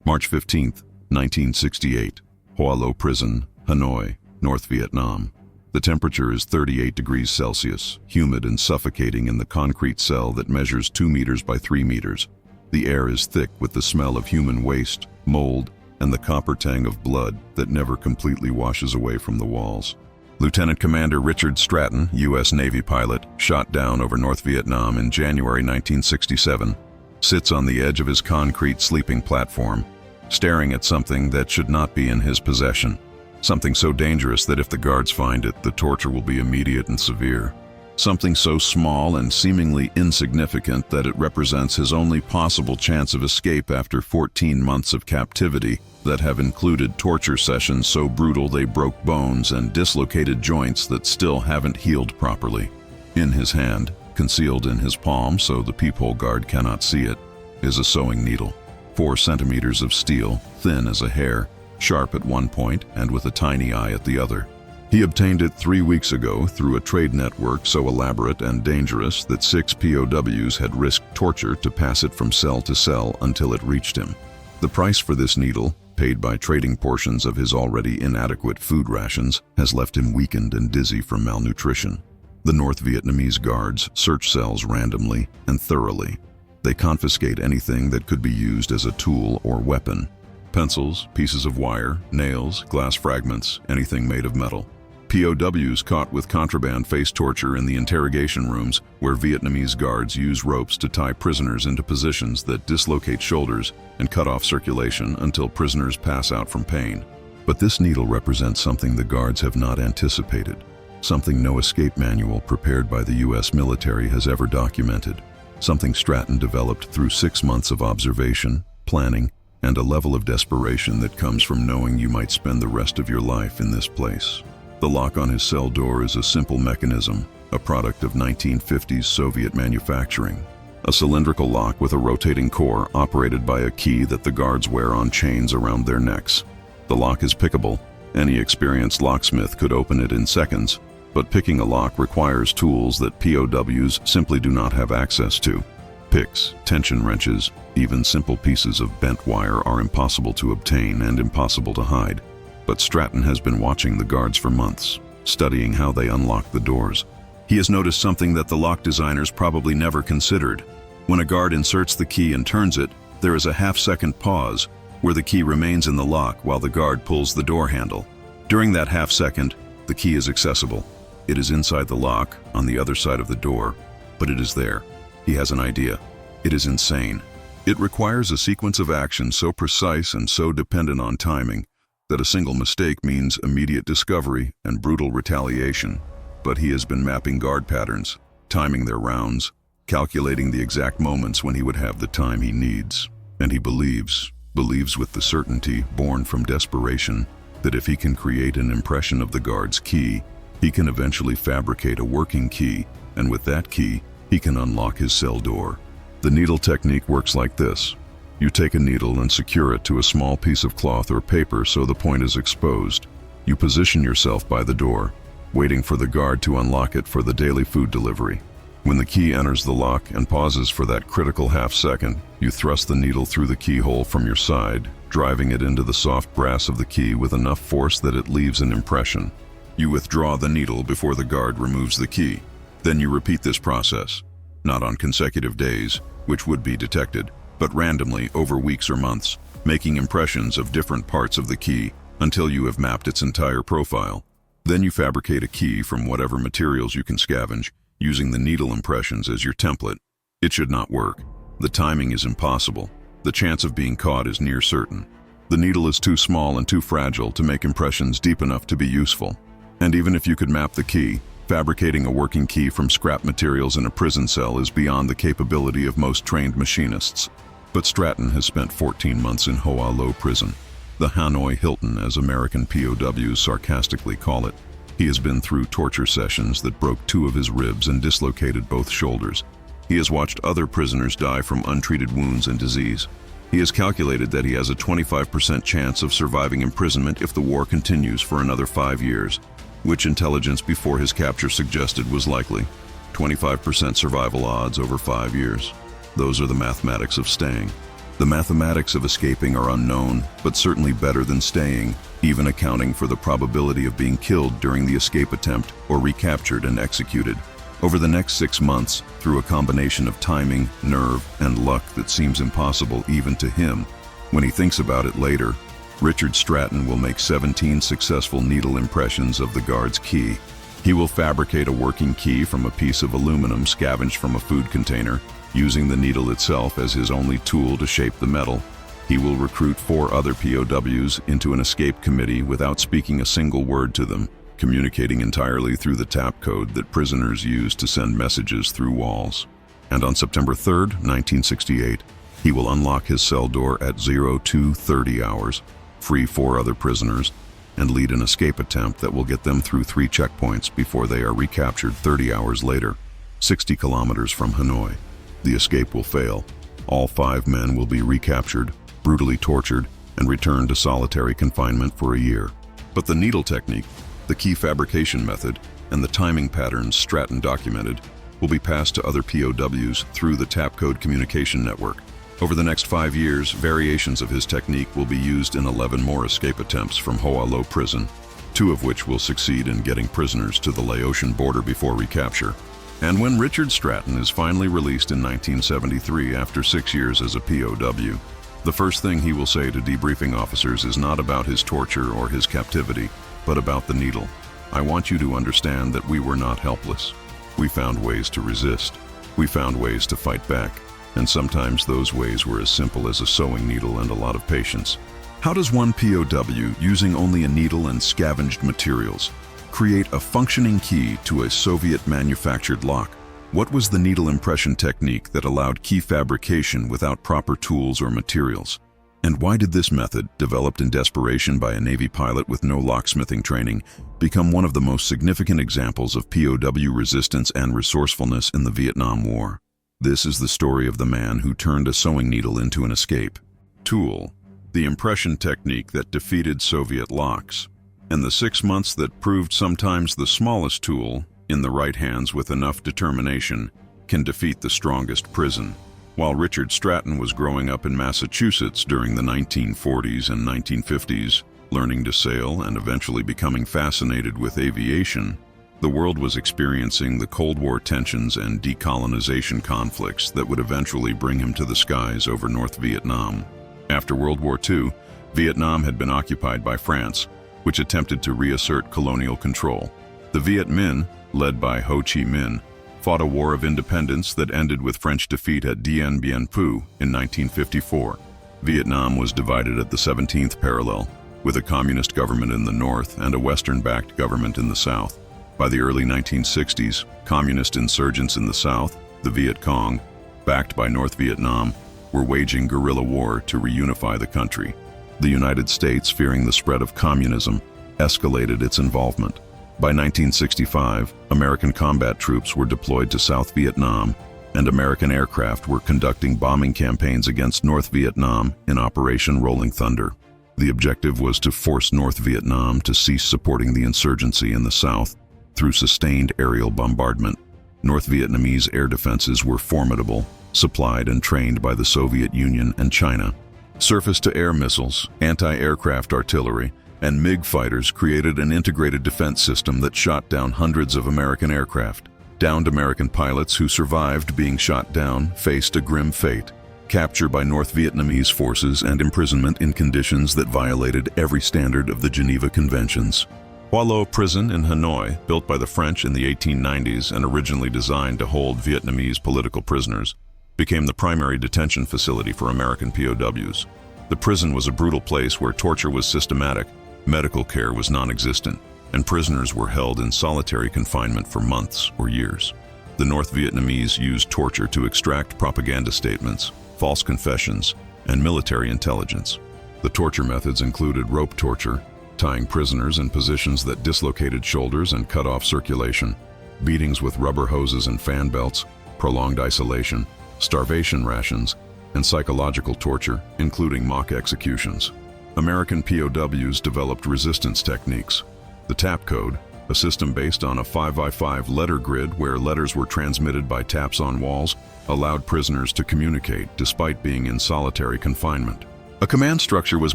March 15, 1968, Hoa Lo Prison, Hanoi, North Vietnam. The temperature is 38 degrees Celsius, humid and suffocating in the concrete cell that measures 2 meters by 3 meters. The air is thick with the smell of human waste, mold, and the copper tang of blood that never completely washes away from the walls. Lieutenant Commander Richard Stratton, U.S. Navy pilot, shot down over North Vietnam in January 1967, sits on the edge of his concrete sleeping platform, staring at something that should not be in his possession. Something so dangerous that if the guards find it, the torture will be immediate and severe. Something so small and seemingly insignificant that it represents his only possible chance of escape after 14 months of captivity that have included torture sessions so brutal they broke bones and dislocated joints that still haven't healed properly. In his hand, concealed in his palm so the peephole guard cannot see it, is a sewing needle. 4 centimeters of steel, thin as a hair, sharp at one point and with a tiny eye at the other. He obtained it 3 weeks ago through a trade network so elaborate and dangerous that 6 POWs had risked torture to pass it from cell to cell until it reached him. The price for this needle, paid by trading portions of his already inadequate food rations, has left him weakened and dizzy from malnutrition. The North Vietnamese guards search cells randomly and thoroughly. They confiscate anything that could be used as a tool or weapon. Pencils, pieces of wire, nails, glass fragments, anything made of metal. POWs caught with contraband face torture in the interrogation rooms where Vietnamese guards use ropes to tie prisoners into positions that dislocate shoulders and cut off circulation until prisoners pass out from pain. But this needle represents something the guards have not anticipated, something no escape manual prepared by the U.S. military has ever documented, something Stratton developed through 6 months of observation, planning, and a level of desperation that comes from knowing you might spend the rest of your life in this place. The lock on his cell door is a simple mechanism, a product of 1950s Soviet manufacturing. A cylindrical lock with a rotating core operated by a key that the guards wear on chains around their necks. The lock is pickable. Any experienced locksmith could open it in seconds, but picking a lock requires tools that POWs simply do not have access to. Picks, tension wrenches, even simple pieces of bent wire are impossible to obtain and impossible to hide. But Stratton has been watching the guards for months, studying how they unlock the doors. He has noticed something that the lock designers probably never considered. When a guard inserts the key and turns it, there is a half-second pause where the key remains in the lock while the guard pulls the door handle. During that half-second, the key is accessible. It is inside the lock, on the other side of the door, but it is there. He has an idea. It is insane. It requires a sequence of actions so precise and so dependent on timing that a single mistake means immediate discovery and brutal retaliation. But he has been mapping guard patterns, timing their rounds, calculating the exact moments when he would have the time he needs. And he believes with the certainty born from desperation, that if he can create an impression of the guard's key, he can eventually fabricate a working key, and with that key, he can unlock his cell door. The needle technique works like this. You take a needle and secure it to a small piece of cloth or paper so the point is exposed. You position yourself by the door, waiting for the guard to unlock it for the daily food delivery. When the key enters the lock and pauses for that critical half-second, you thrust the needle through the keyhole from your side, driving it into the soft brass of the key with enough force that it leaves an impression. You withdraw the needle before the guard removes the key. Then you repeat this process, not on consecutive days, which would be detected, but randomly over weeks or months, making impressions of different parts of the key until you have mapped its entire profile. Then you fabricate a key from whatever materials you can scavenge, using the needle impressions as your template. It should not work. The timing is impossible. The chance of being caught is near certain. The needle is too small and too fragile to make impressions deep enough to be useful. And even if you could map the key, fabricating a working key from scrap materials in a prison cell is beyond the capability of most trained machinists. But Stratton has spent 14 months in Hoa Lo Prison, the Hanoi Hilton as American POWs sarcastically call it. He has been through torture sessions that broke 2 of his ribs and dislocated both shoulders. He has watched other prisoners die from untreated wounds and disease. He has calculated that he has a 25% chance of surviving imprisonment if the war continues for another 5 years, which intelligence before his capture suggested was likely. 25% survival odds over 5 years. Those are the mathematics of staying. The mathematics of escaping are unknown, but certainly better than staying, even accounting for the probability of being killed during the escape attempt or recaptured and executed. Over the next 6 months, through a combination of timing, nerve, and luck that seems impossible even to him, when he thinks about it later, Richard Stratton will make 17 successful needle impressions of the guard's key. He will fabricate a working key from a piece of aluminum scavenged from a food container, using the needle itself as his only tool to shape the metal. He will recruit 4 other POWs into an escape committee without speaking a single word to them, communicating entirely through the tap code that prisoners use to send messages through walls. And on September 3rd, 1968, he will unlock his cell door at 0230 hours, free 4 other prisoners, and lead an escape attempt that will get them through 3 checkpoints before they are recaptured 30 hours later, 60 kilometers from Hanoi. The escape will fail. All 5 men will be recaptured, brutally tortured, and returned to solitary confinement for a year. But the needle technique, the key fabrication method, and the timing patterns Stratton documented will be passed to other POWs through the Tapcode communication network. Over the next 5 years, variations of his technique will be used in 11 more escape attempts from Hoa Lo prison, 2 of which will succeed in getting prisoners to the Laotian border before recapture. And when Richard Stratton is finally released in 1973 after 6 years as a POW, the first thing he will say to debriefing officers is not about his torture or his captivity, but about the needle. I want you to understand that we were not helpless. We found ways to resist. We found ways to fight back. And sometimes those ways were as simple as a sewing needle and a lot of patience. How does one POW, using only a needle and scavenged materials, create a functioning key to a Soviet-manufactured lock? What was the needle impression technique that allowed key fabrication without proper tools or materials? And why did this method, developed in desperation by a Navy pilot with no locksmithing training, become one of the most significant examples of POW resistance and resourcefulness in the Vietnam War? This is the story of the man who turned a sewing needle into an escape tool, the impression technique that defeated Soviet locks, and the 6 months that proved sometimes the smallest tool, in the right hands with enough determination, can defeat the strongest prison. While Richard Stratton was growing up in Massachusetts during the 1940s and 1950s, learning to sail and eventually becoming fascinated with aviation, the world was experiencing the Cold War tensions and decolonization conflicts that would eventually bring him to the skies over North Vietnam. After World War II, Vietnam had been occupied by France, which attempted to reassert colonial control. The Viet Minh, led by Ho Chi Minh, fought a war of independence that ended with French defeat at Dien Bien Phu in 1954. Vietnam was divided at the 17th parallel, with a communist government in the north and a Western-backed government in the south. By the early 1960s, communist insurgents in the south, the Viet Cong, backed by North Vietnam, were waging guerrilla war to reunify the country. The United States, fearing the spread of communism, escalated its involvement. By 1965, American combat troops were deployed to South Vietnam, and American aircraft were conducting bombing campaigns against North Vietnam in Operation Rolling Thunder. The objective was to force North Vietnam to cease supporting the insurgency in the south through sustained aerial bombardment. North Vietnamese air defenses were formidable, supplied and trained by the Soviet Union and China. Surface-to-air missiles, anti-aircraft artillery, and MiG fighters created an integrated defense system that shot down hundreds of American aircraft. Downed American pilots who survived being shot down faced a grim fate: capture by North Vietnamese forces and imprisonment in conditions that violated every standard of the Geneva Conventions. Hoa Lo Prison in Hanoi, built by the French in the 1890s and originally designed to hold Vietnamese political prisoners, became the primary detention facility for American POWs. The prison was a brutal place where torture was systematic, medical care was non-existent, and prisoners were held in solitary confinement for months or years. The North Vietnamese used torture to extract propaganda statements, false confessions, and military intelligence. The torture methods included rope torture, tying prisoners in positions that dislocated shoulders and cut off circulation, beatings with rubber hoses and fan belts, prolonged isolation, starvation rations, and psychological torture, including mock executions. American POWs developed resistance techniques. The tap code, a system based on a 5x5 letter grid where letters were transmitted by taps on walls, allowed prisoners to communicate despite being in solitary confinement. A command structure was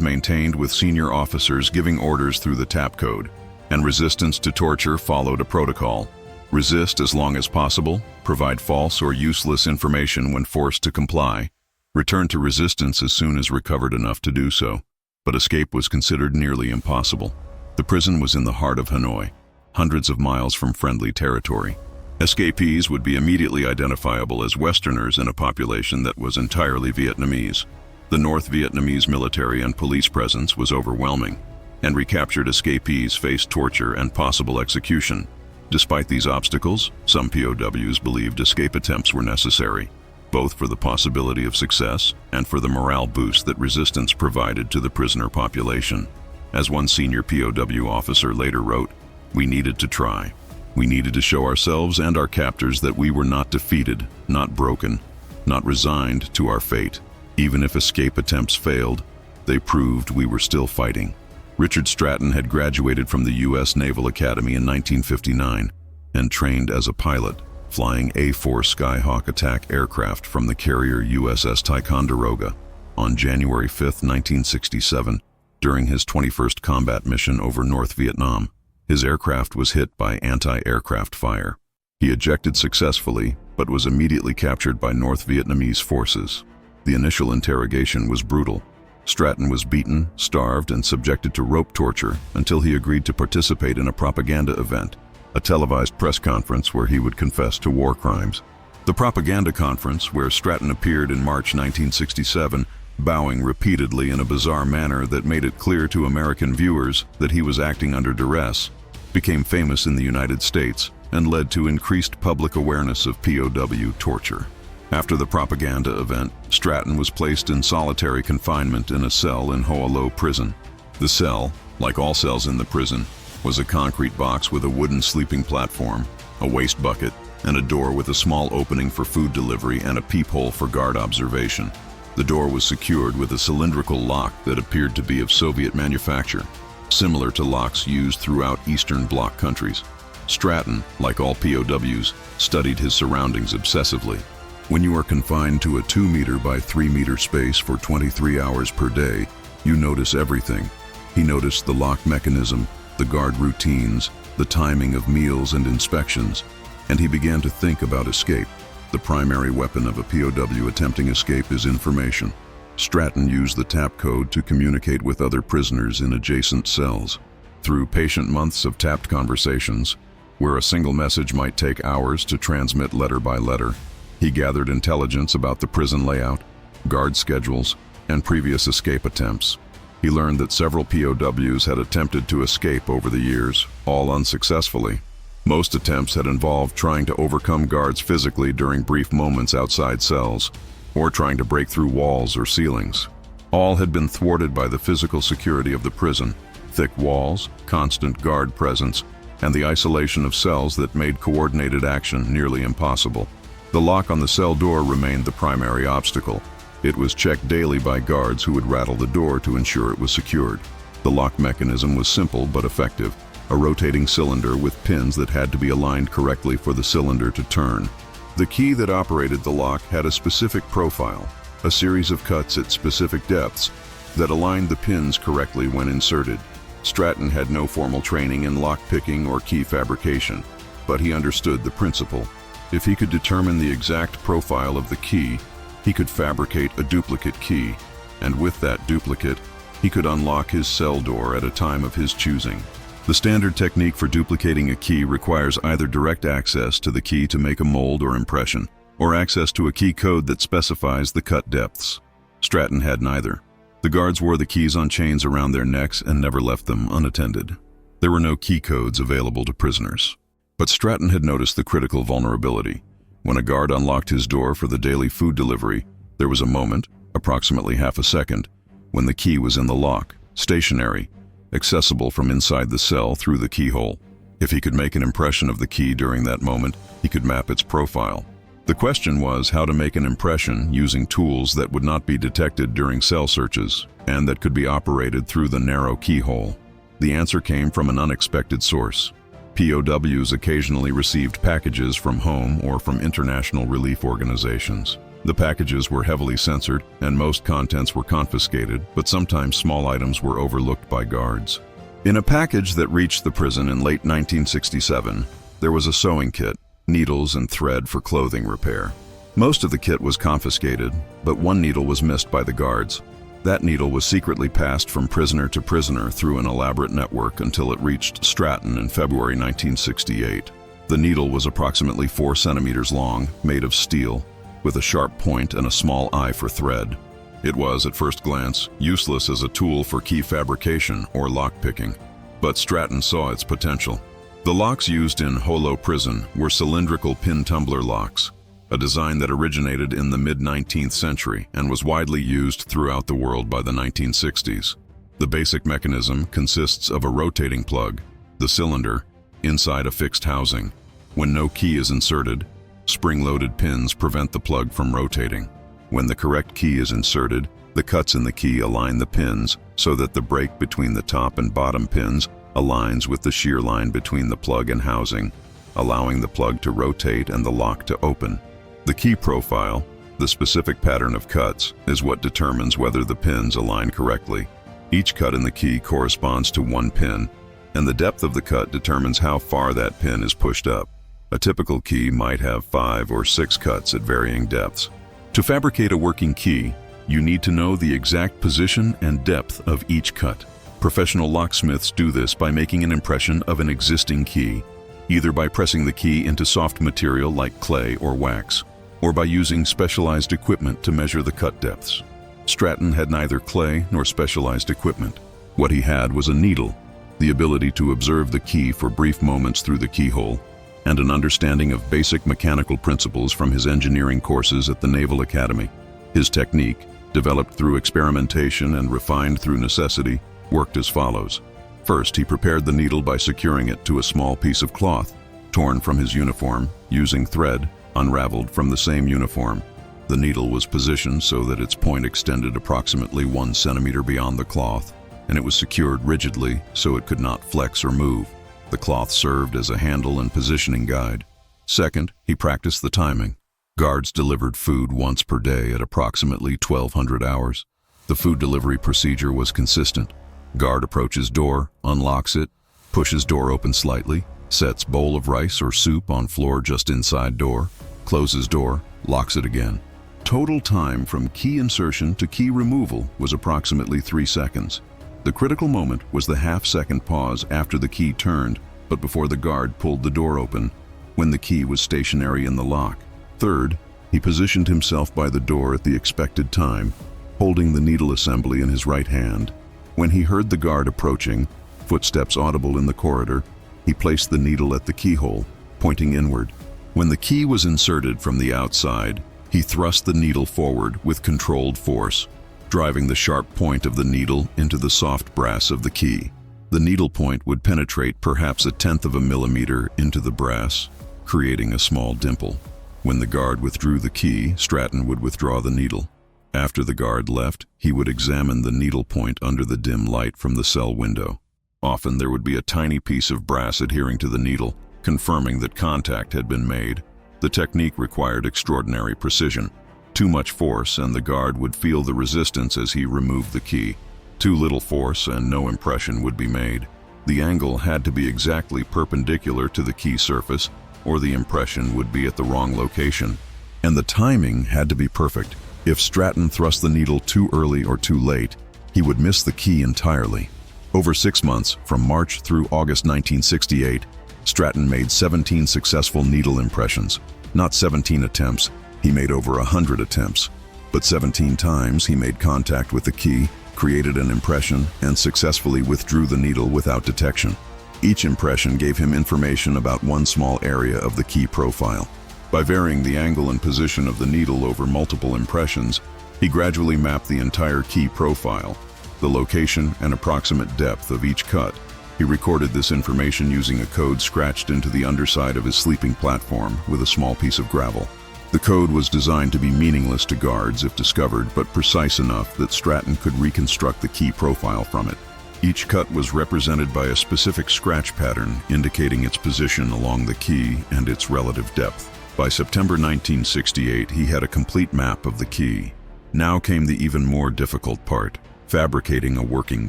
maintained with senior officers giving orders through the tap code, and resistance to torture followed a protocol. Resist as long as possible, provide false or useless information when forced to comply, return to resistance as soon as recovered enough to do so. But escape was considered nearly impossible. The prison was in the heart of Hanoi, hundreds of miles from friendly territory. Escapees would be immediately identifiable as Westerners in a population that was entirely Vietnamese. The North Vietnamese military and police presence was overwhelming, and recaptured escapees faced torture and possible execution. Despite these obstacles, some POWs believed escape attempts were necessary, both for the possibility of success and for the morale boost that resistance provided to the prisoner population. As one senior POW officer later wrote, "We needed to try. We needed to show ourselves and our captors that we were not defeated, not broken, not resigned to our fate. Even if escape attempts failed, they proved we were still fighting." Richard Stratton had graduated from the U.S. Naval Academy in 1959 and trained as a pilot, flying A-4 Skyhawk attack aircraft from the carrier USS Ticonderoga. On January 5, 1967, during his 21st combat mission over North Vietnam, his aircraft was hit by anti-aircraft fire. He ejected successfully, but was immediately captured by North Vietnamese forces. The initial interrogation was brutal. Stratton was beaten, starved, and subjected to rope torture until he agreed to participate in a propaganda event, a televised press conference where he would confess to war crimes. The propaganda conference, where Stratton appeared in March 1967, bowing repeatedly in a bizarre manner that made it clear to American viewers that he was acting under duress, became famous in the United States and led to increased public awareness of POW torture. After the propaganda event, Stratton was placed in solitary confinement in a cell in Hoa Lo prison. The cell, like all cells in the prison, was a concrete box with a wooden sleeping platform, a waste bucket, and a door with a small opening for food delivery and a peephole for guard observation. The door was secured with a cylindrical lock that appeared to be of Soviet manufacture, similar to locks used throughout Eastern Bloc countries. Stratton, like all POWs, studied his surroundings obsessively. When you are confined to a 2-meter by 3-meter space for 23 hours per day, you notice everything. He noticed the lock mechanism, the guard routines, the timing of meals and inspections, and he began to think about escape. The primary weapon of a POW attempting escape is information. Stratton used the tap code to communicate with other prisoners in adjacent cells. Through patient months of tapped conversations, where a single message might take hours to transmit letter by letter, he gathered intelligence about the prison layout, guard schedules, and previous escape attempts. He learned that several POWs had attempted to escape over the years, all unsuccessfully. Most attempts had involved trying to overcome guards physically during brief moments outside cells, or trying to break through walls or ceilings. All had been thwarted by the physical security of the prison, thick walls, constant guard presence, and the isolation of cells that made coordinated action nearly impossible. The lock on the cell door remained the primary obstacle. It was checked daily by guards who would rattle the door to ensure it was secured. The lock mechanism was simple but effective, a rotating cylinder with pins that had to be aligned correctly for the cylinder to turn. The key that operated the lock had a specific profile, a series of cuts at specific depths that aligned the pins correctly when inserted. Stratton had no formal training in lock-picking or key fabrication, but he understood the principle. If he could determine the exact profile of the key, he could fabricate a duplicate key, and with that duplicate, he could unlock his cell door at a time of his choosing. The standard technique for duplicating a key requires either direct access to the key to make a mold or impression, or access to a key code that specifies the cut depths. Stratton had neither. The guards wore the keys on chains around their necks and never left them unattended. There were no key codes available to prisoners. But Stratton had noticed the critical vulnerability. When a guard unlocked his door for the daily food delivery, there was a moment, approximately half a second, when the key was in the lock, stationary, accessible from inside the cell through the keyhole. If he could make an impression of the key during that moment, he could map its profile. The question was how to make an impression using tools that would not be detected during cell searches and that could be operated through the narrow keyhole. The answer came from an unexpected source. POWs occasionally received packages from home or from international relief organizations. The packages were heavily censored, and most contents were confiscated, but sometimes small items were overlooked by guards. In a package that reached the prison in late 1967, there was a sewing kit, needles and thread for clothing repair. Most of the kit was confiscated, but one needle was missed by the guards. That needle was secretly passed from prisoner to prisoner through an elaborate network until it reached Stratton in February 1968. The needle was approximately 4 centimeters long, made of steel, with a sharp point and a small eye for thread. It was, at first glance, useless as a tool for key fabrication or lock-picking, but Stratton saw its potential. The locks used in POW prison were cylindrical pin tumbler locks, a design that originated in the mid-19th century and was widely used throughout the world by the 1960s. The basic mechanism consists of a rotating plug, the cylinder, inside a fixed housing. When no key is inserted, spring-loaded pins prevent the plug from rotating. When the correct key is inserted, the cuts in the key align the pins so that the break between the top and bottom pins aligns with the shear line between the plug and housing, allowing the plug to rotate and the lock to open. The key profile, the specific pattern of cuts, is what determines whether the pins align correctly. Each cut in the key corresponds to one pin, and the depth of the cut determines how far that pin is pushed up. A typical key might have 5 or 6 cuts at varying depths. To fabricate a working key, you need to know the exact position and depth of each cut. Professional locksmiths do this by making an impression of an existing key, either by pressing the key into soft material like clay or wax, or by using specialized equipment to measure the cut depths. Stratton had neither clay nor specialized equipment. What he had was a needle, the ability to observe the key for brief moments through the keyhole, and an understanding of basic mechanical principles from his engineering courses at the Naval Academy. His technique, developed through experimentation and refined through necessity, worked as follows. First, he prepared the needle by securing it to a small piece of cloth, torn from his uniform, using thread, unraveled from the same uniform. The needle was positioned so that its point extended approximately 1 centimeter beyond the cloth, and it was secured rigidly so it could not flex or move. The cloth served as a handle and positioning guide. Second, he practiced the timing. Guards delivered food once per day at approximately 1,200 hours. The food delivery procedure was consistent. Guard approaches door, unlocks it, pushes door open slightly, sets bowl of rice or soup on floor just inside door, closes door, locks it again. Total time from key insertion to key removal was approximately 3 seconds. The critical moment was the half-second pause after the key turned, but before the guard pulled the door open, when the key was stationary in the lock. Third, he positioned himself by the door at the expected time, holding the needle assembly in his right hand. When he heard the guard approaching, footsteps audible in the corridor, he placed the needle at the keyhole, pointing inward. When the key was inserted from the outside, he thrust the needle forward with controlled force, driving the sharp point of the needle into the soft brass of the key. The needle point would penetrate perhaps 1/10 of a millimeter into the brass, creating a small dimple. When the guard withdrew the key, Stratton would withdraw the needle. After the guard left, he would examine the needle point under the dim light from the cell window. Often there would be a tiny piece of brass adhering to the needle, confirming that contact had been made. The technique required extraordinary precision. Too much force and the guard would feel the resistance as he removed the key. Too little force and no impression would be made. The angle had to be exactly perpendicular to the key surface, or the impression would be at the wrong location. And the timing had to be perfect. If Stratton thrust the needle too early or too late, he would miss the key entirely. Over 6 months, from March through August 1968, Stratton made 17 successful needle impressions. Not 17 attempts, he made over 100 attempts. But 17 times he made contact with the key, created an impression, and successfully withdrew the needle without detection. Each impression gave him information about one small area of the key profile. By varying the angle and position of the needle over multiple impressions, he gradually mapped the entire key profile, the location and approximate depth of each cut. He recorded this information using a code scratched into the underside of his sleeping platform with a small piece of gravel. The code was designed to be meaningless to guards if discovered, but precise enough that Stratton could reconstruct the key profile from it. Each cut was represented by a specific scratch pattern indicating its position along the key and its relative depth. By September 1968, he had a complete map of the key. Now came the even more difficult part, fabricating a working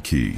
key.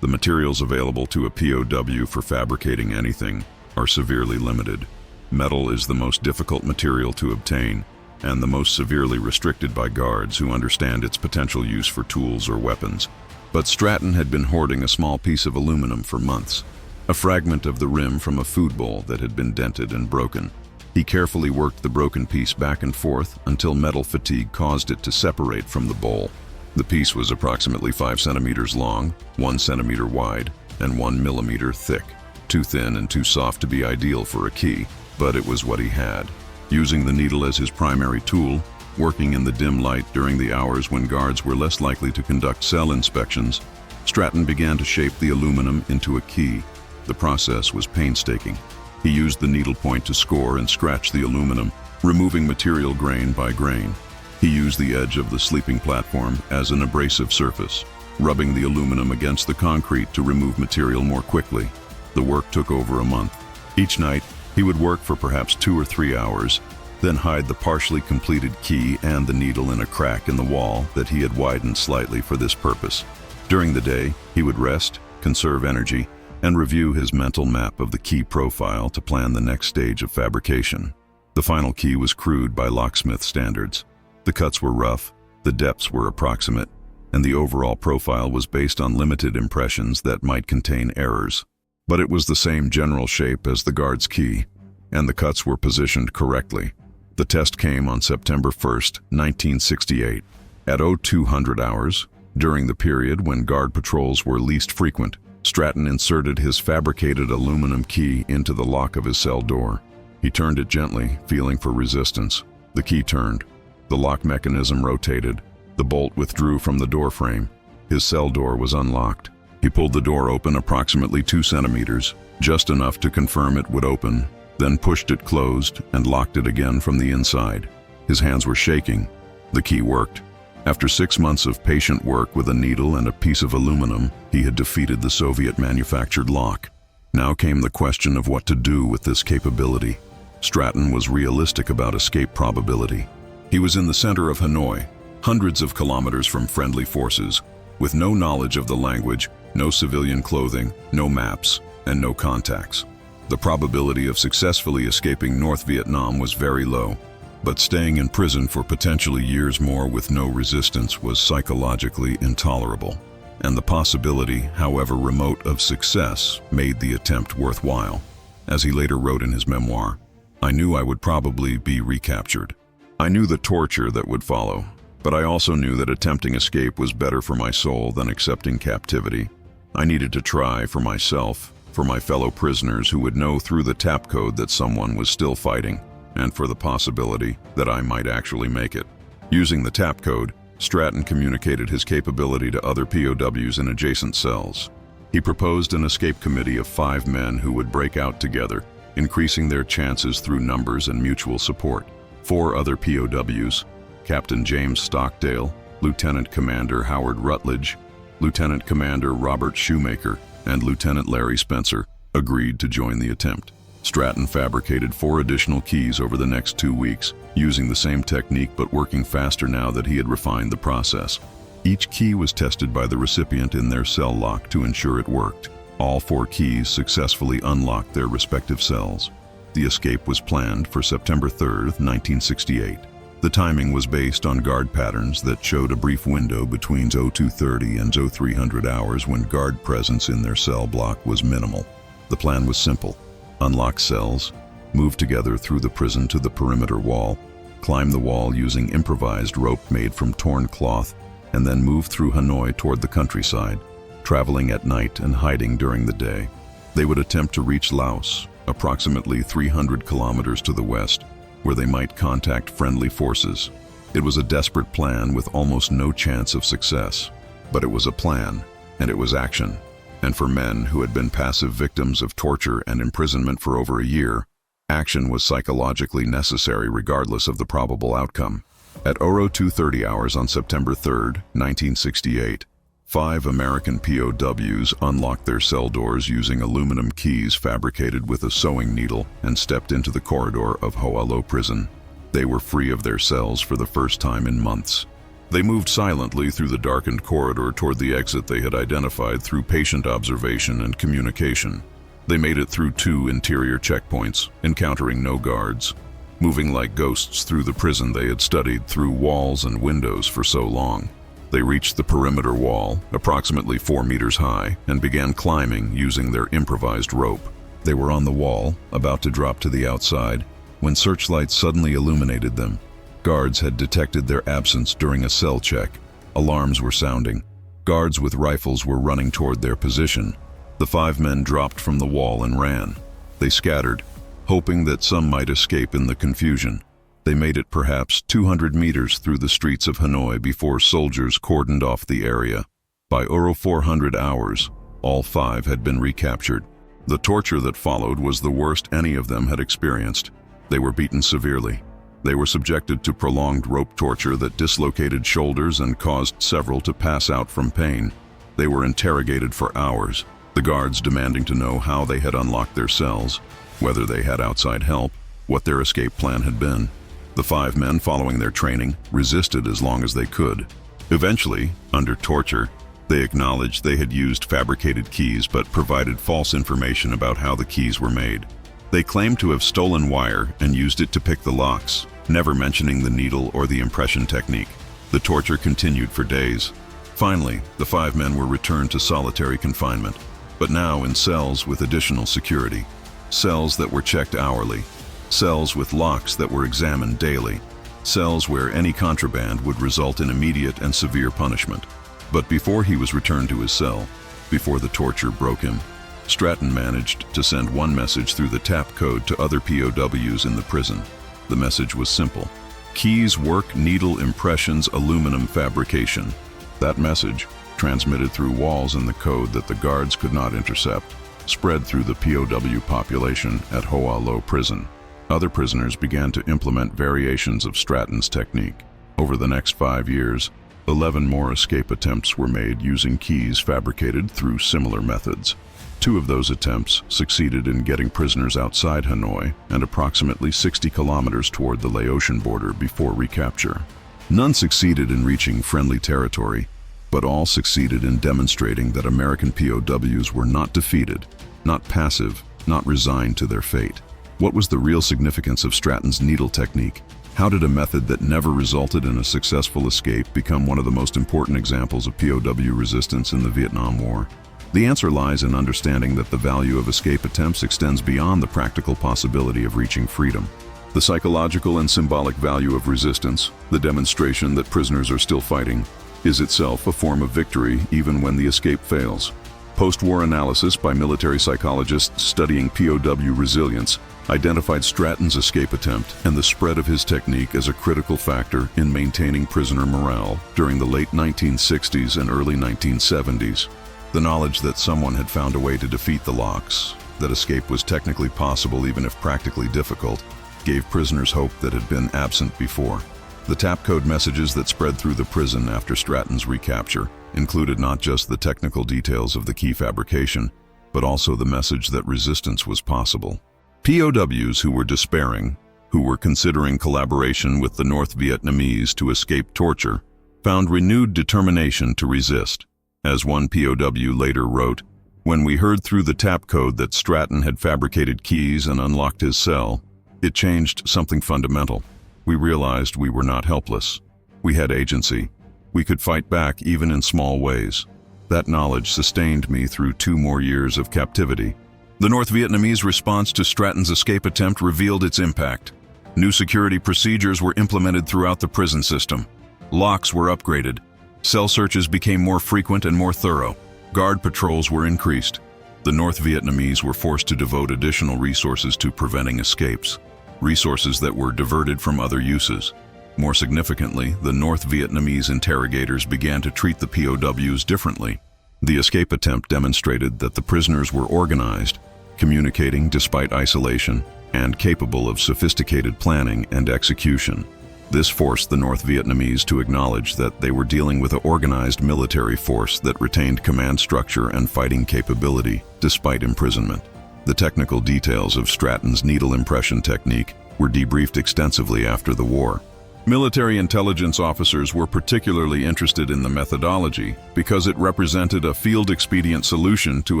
The materials available to a POW for fabricating anything are severely limited. Metal is the most difficult material to obtain and the most severely restricted by guards who understand its potential use for tools or weapons. But Stratton had been hoarding a small piece of aluminum for months, a fragment of the rim from a food bowl that had been dented and broken. He carefully worked the broken piece back and forth until metal fatigue caused it to separate from the bowl. The piece was approximately 5 centimeters long, 1 centimeter wide, and 1 millimeter thick. Too thin and too soft to be ideal for a key, but it was what he had. Using the needle as his primary tool, working in the dim light during the hours when guards were less likely to conduct cell inspections, Stratton began to shape the aluminum into a key. The process was painstaking. He used the needle point to score and scratch the aluminum, removing material grain by grain. He used the edge of the sleeping platform as an abrasive surface, rubbing the aluminum against the concrete to remove material more quickly. The work took over a month. Each night, he would work for perhaps 2 or 3 hours, then hide the partially completed key and the needle in a crack in the wall that he had widened slightly for this purpose. During the day, he would rest, conserve energy, and review his mental map of the key profile to plan the next stage of fabrication. The final key was crude by locksmith standards. The cuts were rough, the depths were approximate, and the overall profile was based on limited impressions that might contain errors. But it was the same general shape as the guard's key, and the cuts were positioned correctly. The test came on September 1st, 1968. At 0200 hours, during the period when guard patrols were least frequent, Stratton inserted his fabricated aluminum key into the lock of his cell door. He turned it gently, feeling for resistance. The key turned. The lock mechanism rotated. The bolt withdrew from the door frame. His cell door was unlocked. He pulled the door open approximately 2 centimeters, just enough to confirm it would open, then pushed it closed and locked it again from the inside. His hands were shaking. The key worked. After 6 months of patient work with a needle and a piece of aluminum, he had defeated the Soviet-manufactured lock. Now came the question of what to do with this capability. Stratton was realistic about escape probability. He was in the center of Hanoi, hundreds of kilometers from friendly forces, with no knowledge of the language, no civilian clothing, no maps, and no contacts. The probability of successfully escaping North Vietnam was very low, but staying in prison for potentially years more with no resistance was psychologically intolerable. And the possibility, however remote, of success made the attempt worthwhile. As he later wrote in his memoir, "I knew I would probably be recaptured. I knew the torture that would follow, but I also knew that attempting escape was better for my soul than accepting captivity. I needed to try for myself, for my fellow prisoners who would know through the tap code that someone was still fighting, and for the possibility that I might actually make it." Using the tap code, Stratton communicated his capability to other POWs in adjacent cells. He proposed an escape committee of 5 men who would break out together, increasing their chances through numbers and mutual support. 4 other POWs, Captain James Stockdale, Lieutenant Commander Howard Rutledge, Lieutenant Commander Robert Shoemaker, and Lieutenant Larry Spencer, agreed to join the attempt. Stratton fabricated 4 additional keys over the next 2 weeks, using the same technique but working faster now that he had refined the process. Each key was tested by the recipient in their cell lock to ensure it worked. All 4 keys successfully unlocked their respective cells. The escape was planned for September 3rd, 1968. The timing was based on guard patterns that showed a brief window between 0230 and 0300 hours when guard presence in their cell block was minimal. The plan was simple. Unlock cells, move together through the prison to the perimeter wall, climb the wall using improvised rope made from torn cloth, and then move through Hanoi toward the countryside, traveling at night and hiding during the day. They would attempt to reach Laos, approximately 300 kilometers to the west, where they might contact friendly forces. It was a desperate plan with almost no chance of success, but it was a plan, and it was action. And for men who had been passive victims of torture and imprisonment for over a year, action was psychologically necessary regardless of the probable outcome. At 0230 hours on September 3rd, 1968, 5 American POWs unlocked their cell doors using aluminum keys fabricated with a sewing needle and stepped into the corridor of POW prison. They were free of their cells for the first time in months. They moved silently through the darkened corridor toward the exit they had identified through patient observation and communication. They made it through 2 interior checkpoints, encountering no guards. Moving like ghosts through the prison they had studied through walls and windows for so long. They reached the perimeter wall, approximately 4 meters high, and began climbing using their improvised rope. They were on the wall, about to drop to the outside, when searchlights suddenly illuminated them. Guards had detected their absence during a cell check. Alarms were sounding. Guards with rifles were running toward their position. The 5 men dropped from the wall and ran. They scattered, hoping that some might escape in the confusion. They made it perhaps 200 meters through the streets of Hanoi before soldiers cordoned off the area. By 400 hours, all 5 had been recaptured. The torture that followed was the worst any of them had experienced. They were beaten severely. They were subjected to prolonged rope torture that dislocated shoulders and caused several to pass out from pain. They were interrogated for hours, the guards demanding to know how they had unlocked their cells, whether they had outside help, what their escape plan had been. The 5 men, following their training, resisted as long as they could. Eventually, under torture, they acknowledged they had used fabricated keys but provided false information about how the keys were made. They claimed to have stolen wire and used it to pick the locks, never mentioning the needle or the impression technique. The torture continued for days. Finally, the 5 men were returned to solitary confinement, but now in cells with additional security. Cells that were checked hourly. Cells with locks that were examined daily. Cells where any contraband would result in immediate and severe punishment. But before he was returned to his cell, before the torture broke him, Stratton managed to send one message through the tap code to other POWs in the prison. The message was simple. Keys work, needle impressions, aluminum fabrication. That message, transmitted through walls in the code that the guards could not intercept, spread through the POW population at POW prison. Other prisoners began to implement variations of Stratton's technique. Over the next 5 years, 11 more escape attempts were made using keys fabricated through similar methods. 2 of those attempts succeeded in getting prisoners outside Hanoi and approximately 60 kilometers toward the Laotian border before recapture. None succeeded in reaching friendly territory, but all succeeded in demonstrating that American POWs were not defeated, not passive, not resigned to their fate. What was the real significance of Stratton's needle technique? How did a method that never resulted in a successful escape become one of the most important examples of POW resistance in the Vietnam War? The answer lies in understanding that the value of escape attempts extends beyond the practical possibility of reaching freedom. The psychological and symbolic value of resistance, the demonstration that prisoners are still fighting, is itself a form of victory even when the escape fails. Post-war analysis by military psychologists studying POW resilience identified Stratton's escape attempt and the spread of his technique as a critical factor in maintaining prisoner morale during the late 1960s and early 1970s. The knowledge that someone had found a way to defeat the locks, that escape was technically possible even if practically difficult, gave prisoners hope that had been absent before. The tap code messages that spread through the prison after Stratton's recapture included not just the technical details of the key fabrication, but also the message that resistance was possible. POWs who were despairing, who were considering collaboration with the North Vietnamese to escape torture, found renewed determination to resist. As one POW later wrote, "When we heard through the tap code that Stratton had fabricated keys and unlocked his cell, it changed something fundamental. We realized we were not helpless. We had agency. We could fight back even in small ways. That knowledge sustained me through 2 more years of captivity." The North Vietnamese response to Stratton's escape attempt revealed its impact. New security procedures were implemented throughout the prison system. Locks were upgraded. Cell searches became more frequent and more thorough. Guard patrols were increased. The North Vietnamese were forced to devote additional resources to preventing escapes, resources that were diverted from other uses. More significantly, the North Vietnamese interrogators began to treat the POWs differently. The escape attempt demonstrated that the prisoners were organized, communicating despite isolation, and capable of sophisticated planning and execution. This forced the North Vietnamese to acknowledge that they were dealing with an organized military force that retained command structure and fighting capability despite imprisonment. The technical details of Stratton's needle impression technique were debriefed extensively after the war. Military intelligence officers were particularly interested in the methodology because it represented a field-expedient solution to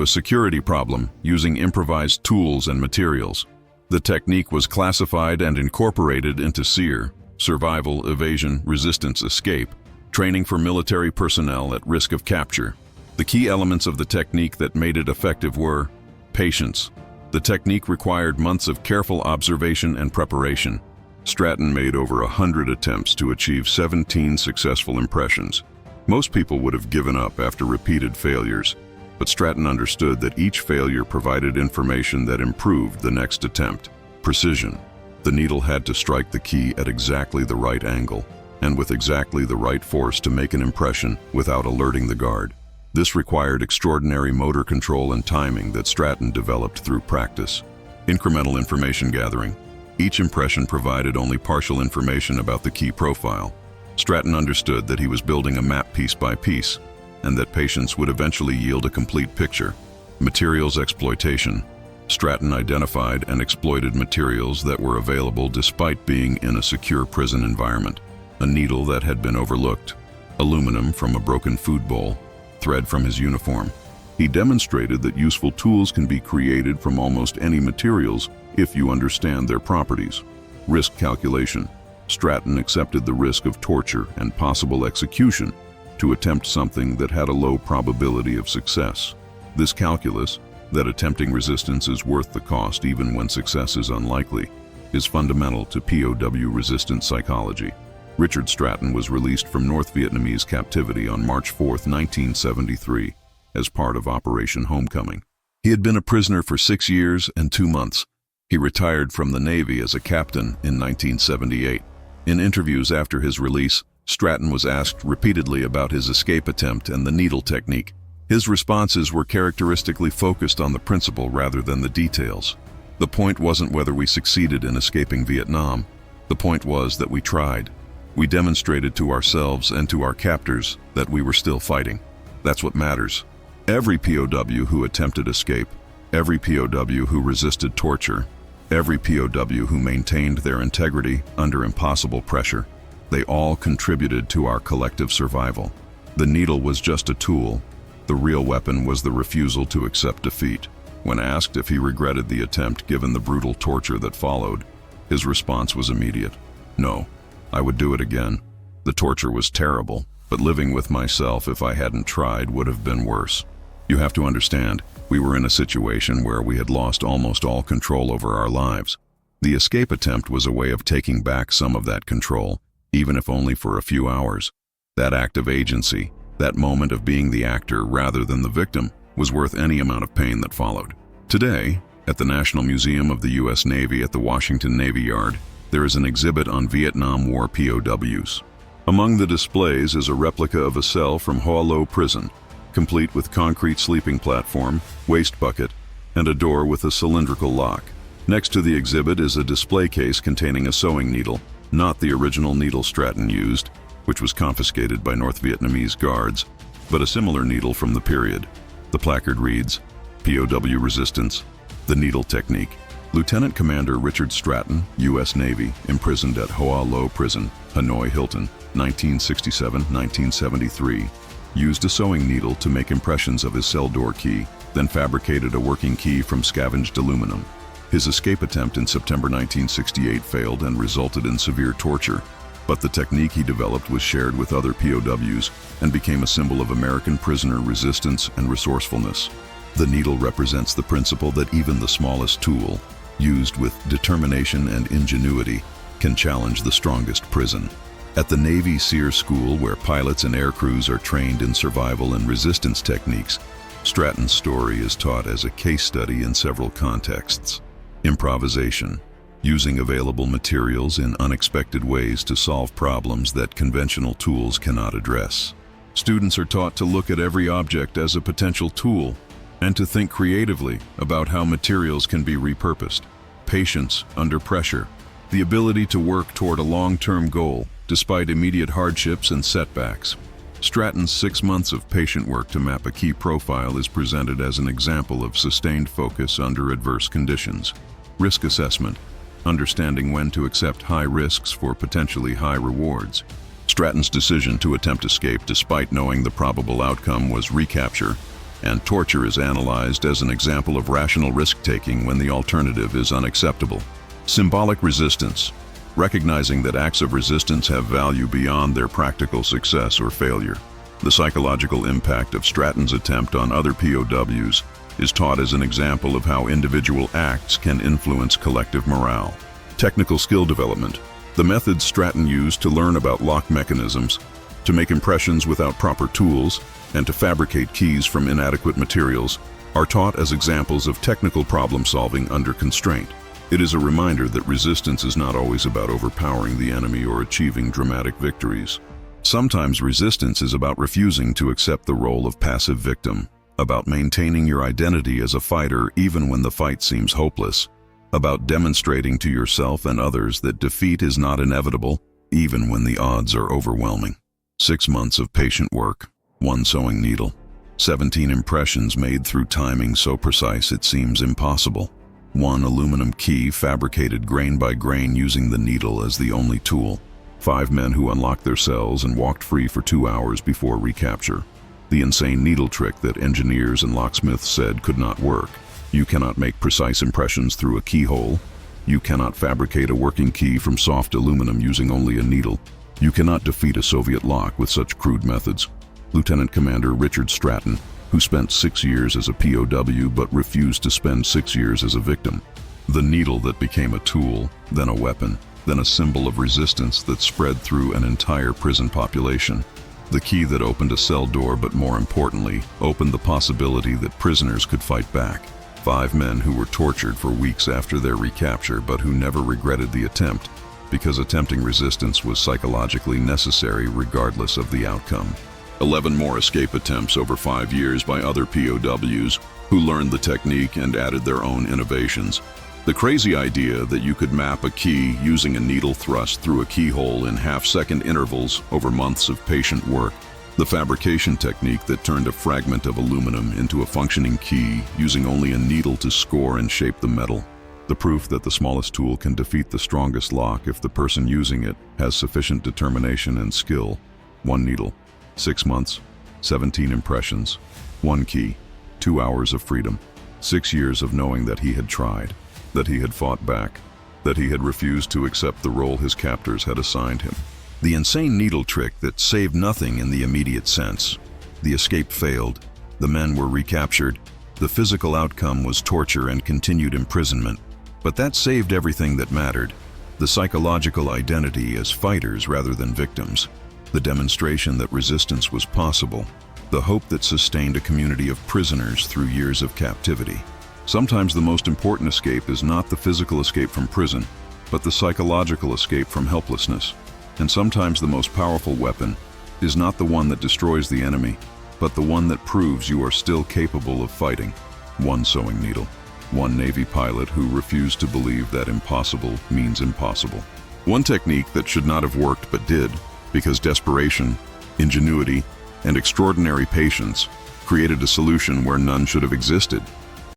a security problem using improvised tools and materials. The technique was classified and incorporated into SEER, Survival, Evasion, Resistance, Escape, training for military personnel at risk of capture. The key elements of the technique that made it effective were patience. The technique required months of careful observation and preparation. Stratton made over 100 attempts to achieve 17 successful impressions. Most people would have given up after repeated failures, but Stratton understood that each failure provided information that improved the next attempt. Precision. The needle had to strike the key at exactly the right angle and with exactly the right force to make an impression without alerting the guard. This required extraordinary motor control and timing that Stratton developed through practice. Incremental information gathering. Each impression provided only partial information about the key profile. Stratton understood that he was building a map piece by piece, and that patience would eventually yield a complete picture. Materials exploitation. Stratton identified and exploited materials that were available despite being in a secure prison environment. A needle that had been overlooked, aluminum from a broken food bowl, thread from his uniform. He demonstrated that useful tools can be created from almost any materials if you understand their properties. Risk calculation. Stratton accepted the risk of torture and possible execution to attempt something that had a low probability of success. This calculus, that attempting resistance is worth the cost even when success is unlikely, is fundamental to POW resistance psychology. Richard Stratton was released from North Vietnamese captivity on March 4, 1973, as part of Operation Homecoming. He had been a prisoner for 6 years and 2 months. He retired from the Navy as a captain in 1978. In interviews after his release, Stratton was asked repeatedly about his escape attempt and the needle technique. His responses were characteristically focused on the principle rather than the details. The point wasn't whether we succeeded in escaping Vietnam. The point was that we tried. We demonstrated to ourselves and to our captors that we were still fighting. That's what matters. Every POW who attempted escape, every POW who resisted torture, every POW who maintained their integrity under impossible pressure, they all contributed to our collective survival. The needle was just a tool. The real weapon was the refusal to accept defeat. When asked if he regretted the attempt given the brutal torture that followed, his response was immediate. No, I would do it again. The torture was terrible, but living with myself if I hadn't tried would have been worse. You have to understand, we were in a situation where we had lost almost all control over our lives. The escape attempt was a way of taking back some of that control, even if only for a few hours. That act of agency, that moment of being the actor rather than the victim, was worth any amount of pain that followed. Today, at the National Museum of the U.S. Navy at the Washington Navy Yard, there is an exhibit on Vietnam War POWs. Among the displays is a replica of a cell from Hoa Lo Prison, complete with concrete sleeping platform, waste bucket, and a door with a cylindrical lock. Next to the exhibit is a display case containing a sewing needle, not the original needle Stratton used, which was confiscated by North Vietnamese guards, but a similar needle from the period. The placard reads, POW Resistance, the Needle Technique. Lieutenant Commander Richard Stratton, U.S. Navy, imprisoned at Hoa Lo Prison, Hanoi Hilton, 1967-1973, used a sewing needle to make impressions of his cell door key, then fabricated a working key from scavenged aluminum. His escape attempt in September 1968 failed and resulted in severe torture, but the technique he developed was shared with other POWs and became a symbol of American prisoner resistance and resourcefulness. The needle represents the principle that even the smallest tool, used with determination and ingenuity, can challenge the strongest prison. At the Navy SEER School, where pilots and air crews are trained in survival and resistance techniques, Stratton's story is taught as a case study in several contexts. Improvisation, using available materials in unexpected ways to solve problems that conventional tools cannot address. Students are taught to look at every object as a potential tool and to think creatively about how materials can be repurposed. Patience under pressure. the ability to work toward a long-term goal, despite immediate hardships and setbacks. Stratton's 6 months of patient work to map a key profile is presented as an example of sustained focus under adverse conditions. Risk assessment, understanding when to accept high risks for potentially high rewards. Stratton's decision to attempt escape despite knowing the probable outcome was recapture, and torture is analyzed as an example of rational risk-taking when the alternative is unacceptable. Symbolic resistance, recognizing that acts of resistance have value beyond their practical success or failure. The psychological impact of Stratton's attempt on other POWs is taught as an example of how individual acts can influence collective morale. Technical skill development, the methods Stratton used to learn about lock mechanisms, to make impressions without proper tools, and to fabricate keys from inadequate materials, are taught as examples of technical problem-solving under constraint. It is a reminder that resistance is not always about overpowering the enemy or achieving dramatic victories. Sometimes resistance is about refusing to accept the role of passive victim, about maintaining your identity as a fighter even when the fight seems hopeless, about demonstrating to yourself and others that defeat is not inevitable, even when the odds are overwhelming. 6 months of patient work, 1 sewing needle, 17 impressions made through timing so precise it seems impossible. 1 aluminum key fabricated grain by grain using the needle as the only tool. 5 men who unlocked their cells and walked free for 2 hours before recapture. The insane needle trick that engineers and locksmiths said could not work. You cannot make precise impressions through a keyhole. You cannot fabricate a working key from soft aluminum using only a needle. You cannot defeat a Soviet lock with such crude methods. Lieutenant Commander Richard Stratton, who spent 6 years as a POW but refused to spend 6 years as a victim. The needle that became a tool, then a weapon, then a symbol of resistance that spread through an entire prison population. The key that opened a cell door, but more importantly, opened the possibility that prisoners could fight back. 5 men who were tortured for weeks after their recapture but who never regretted the attempt, because attempting resistance was psychologically necessary regardless of the outcome. 11 more escape attempts over 5 years by other POWs who learned the technique and added their own innovations. The crazy idea that you could map a key using a needle thrust through a keyhole in half-second intervals over months of patient work. The fabrication technique that turned a fragment of aluminum into a functioning key using only a needle to score and shape the metal. The proof that the smallest tool can defeat the strongest lock if the person using it has sufficient determination and skill. 1 needle. 6 months, 17 impressions, 1 key, 2 hours of freedom, 6 years of knowing that he had tried, that he had fought back, that he had refused to accept the role his captors had assigned him. The insane needle trick that saved nothing in the immediate sense. The escape failed, the men were recaptured, the physical outcome was torture and continued imprisonment, but that saved everything that mattered, the psychological identity as fighters rather than victims. The demonstration that resistance was possible, the hope that sustained a community of prisoners through years of captivity. Sometimes the most important escape is not the physical escape from prison, but the psychological escape from helplessness. And sometimes the most powerful weapon is not the one that destroys the enemy, but the one that proves you are still capable of fighting. 1 sewing needle. 1 Navy pilot who refused to believe that impossible means impossible. 1 technique that should not have worked but did, because desperation, ingenuity, and extraordinary patience created a solution where none should have existed.